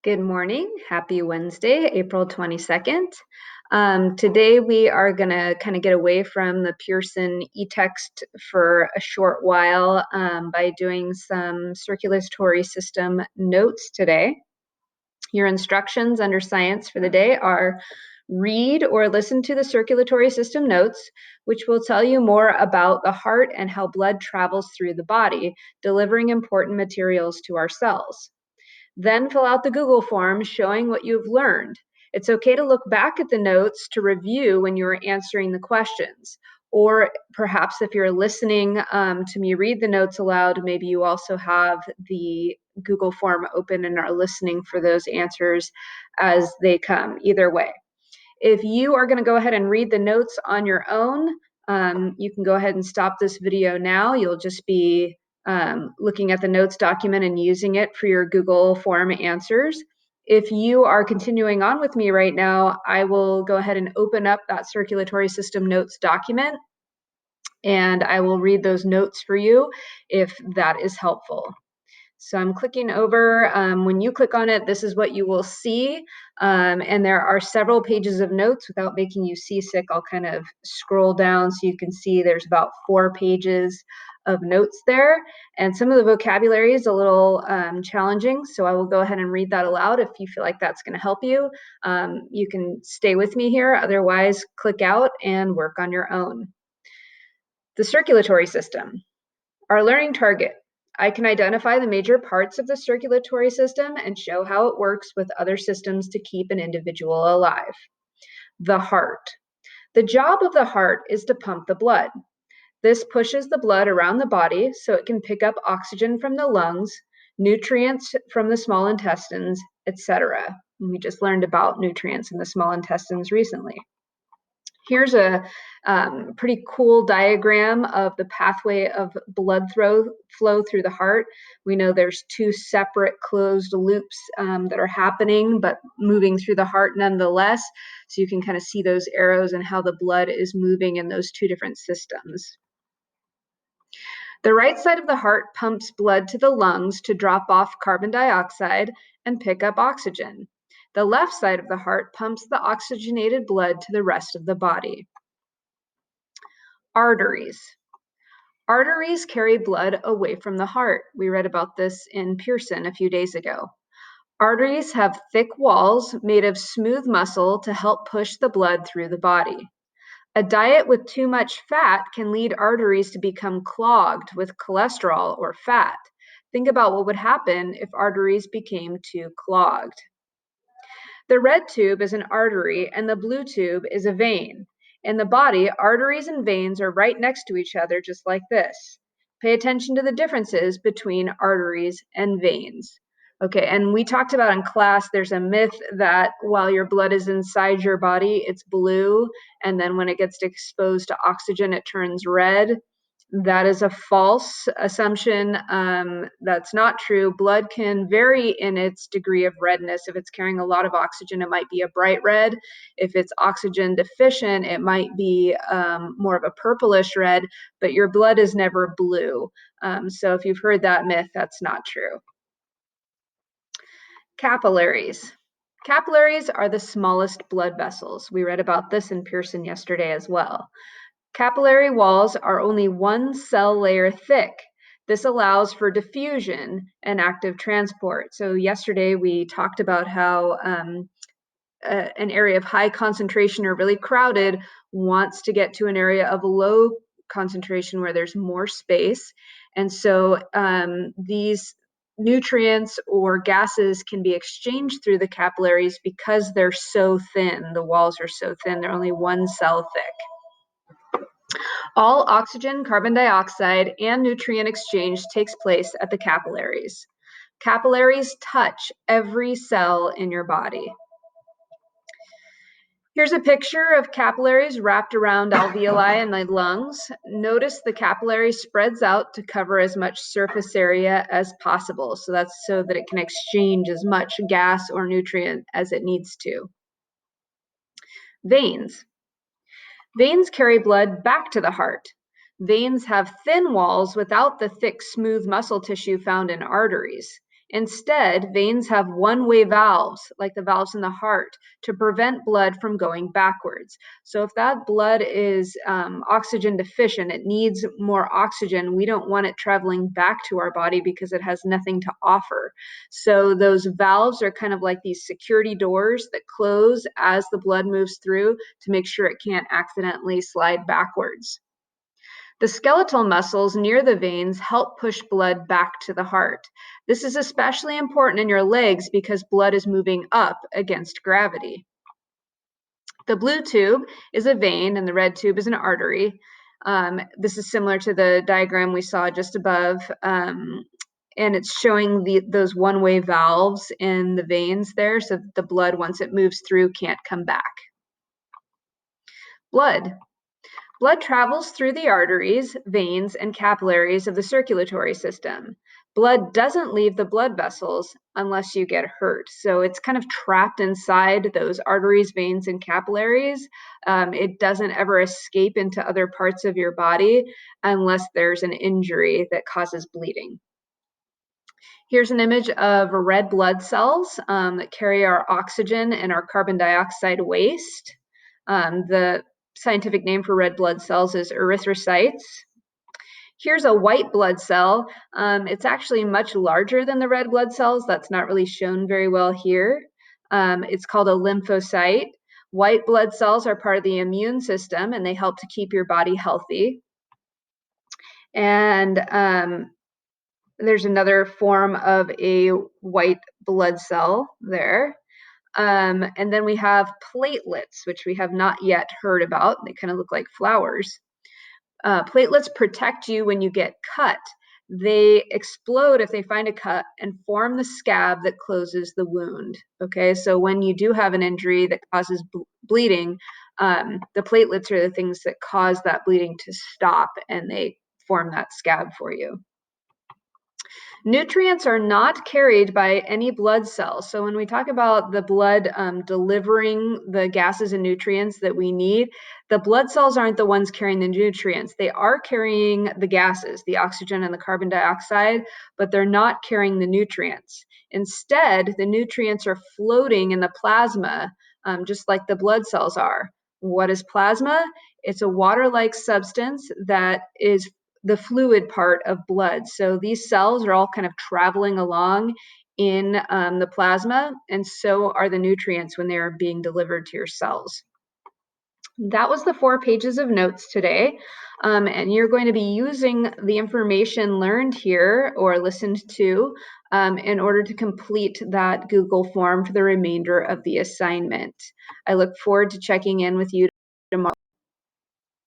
Good morning. Happy Wednesday, April 22nd. Today we are going to kind of get away from the Pearson eText for a short while by doing some circulatory system notes today. Your instructions under science for the day are read or listen to the circulatory system notes, which will tell you more about the heart and how blood travels through the body, delivering important materials to our cells. Then fill out the Google form showing what you've learned. It's okay to look back at the notes to review when you're answering the questions. Or perhaps if you're listening to me read the notes aloud, maybe you also have the Google form open and are listening for those answers as they come. Either way. If you are going to go ahead and read the notes on your own, you can go ahead and stop this video now. You'll just be looking at the notes document and using it for your Google form answers. If you are continuing on with me right now, I will go ahead and open up that circulatory system notes document, and I will read those notes for you if that is helpful. So I'm clicking over. When you click on it, this is what you will see. And there are several pages of notes. Without making you seasick, I'll kind of scroll down so you can see there's about 4 pages of notes there. And some of the vocabulary is a little challenging, so I will go ahead and read that aloud if you feel like that's going to help you. You can stay with me here. Otherwise, click out and work on your own. The circulatory system. Our learning target. I can identify the major parts of the circulatory system and show how it works with other systems to keep an individual alive. The heart. The job of the heart is to pump the blood. This pushes the blood around the body so it can pick up oxygen from the lungs, nutrients from the small intestines, etc. We just learned about nutrients in the small intestines recently. Here's a pretty cool diagram of the pathway of blood flow through the heart. We know there's 2 separate closed loops that are happening, but moving through the heart nonetheless. So you can kind of see those arrows and how the blood is moving in those 2 different systems. The right side of the heart pumps blood to the lungs to drop off carbon dioxide and pick up oxygen. The left side of the heart pumps the oxygenated blood to the rest of the body. Arteries. Arteries carry blood away from the heart. We read about this in Pearson a few days ago. Arteries have thick walls made of smooth muscle to help push the blood through the body. A diet with too much fat can lead arteries to become clogged with cholesterol or fat. Think about what would happen if arteries became too clogged. The red tube is an artery and the blue tube is a vein. In the body, arteries and veins are right next to each other, just like this. Pay attention to the differences between arteries and veins. Okay, and we talked about in class, there's a myth that while your blood is inside your body, it's blue, and then when it gets exposed to oxygen, it turns red. That is a false assumption. That's not true. Blood can vary in its degree of redness. If it's carrying a lot of oxygen, it might be a bright red. If it's oxygen deficient, it might be more of a purplish red, but your blood is never blue. So if you've heard that myth, that's not true. Capillaries. Capillaries are the smallest blood vessels. We read about this in Pearson yesterday as well. Capillary walls are only 1 cell layer thick. This allows for diffusion and active transport. So yesterday we talked about how an area of high concentration or really crowded wants to get to an area of low concentration where there's more space. And so these nutrients or gases can be exchanged through the capillaries because they're so thin. The walls are so thin, they're only 1 cell thick. All oxygen, carbon dioxide, and nutrient exchange takes place at the capillaries. Capillaries touch every cell in your body. Here's a picture of capillaries wrapped around alveoli in the lungs. Notice the capillary spreads out to cover as much surface area as possible. So that's so that it can exchange as much gas or nutrient as it needs to. Veins. Veins carry blood back to the heart. Veins have thin walls without the thick, smooth muscle tissue found in arteries. Instead, veins have one-way valves, like the valves in the heart, to prevent blood from going backwards. So if that blood is oxygen deficient, it needs more oxygen, we don't want it traveling back to our body because it has nothing to offer. So those valves are kind of like these security doors that close as the blood moves through to make sure it can't accidentally slide backwards. The skeletal muscles near the veins help push blood back to the heart. This is especially important in your legs because blood is moving up against gravity. The blue tube is a vein and the red tube is an artery. This is similar to the diagram we saw just above. And it's showing those one-way valves in the veins there, so the blood, once it moves through, can't come back. Blood. Blood travels through the arteries, veins, and capillaries of the circulatory system. Blood doesn't leave the blood vessels unless you get hurt. So it's kind of trapped inside those arteries, veins, and capillaries. It doesn't ever escape into other parts of your body unless there's an injury that causes bleeding. Here's an image of red blood cells that carry our oxygen and our carbon dioxide waste. The scientific name for red blood cells is erythrocytes. Here's a white blood cell. It's actually much larger than the red blood cells. That's not really shown very well here. It's called a lymphocyte. White blood cells are part of the immune system and they help to keep your body healthy. And there's another form of a white blood cell there. And then we have platelets, which we have not yet heard about. They kind of look like flowers. Platelets protect you when you get cut. They explode if they find a cut and form the scab that closes the wound. Okay, so when you do have an injury that causes bleeding, the platelets are the things that cause that bleeding to stop and they form that scab for you. Nutrients are not carried by any blood cells. So when we talk about the blood delivering the gases and nutrients that we need, the blood cells aren't the ones carrying the nutrients. They are carrying the gases, the oxygen and the carbon dioxide, but they're not carrying the nutrients. Instead, the nutrients are floating in the plasma, just like the blood cells are. What is plasma? It's a water-like substance that is the fluid part of blood. So these cells are all kind of traveling along in the plasma, and so are the nutrients when they are being delivered to your cells. That was the 4 pages of notes today, and you're going to be using the information learned here or listened to in order to complete that Google form for the remainder of the assignment. I look forward to checking in with you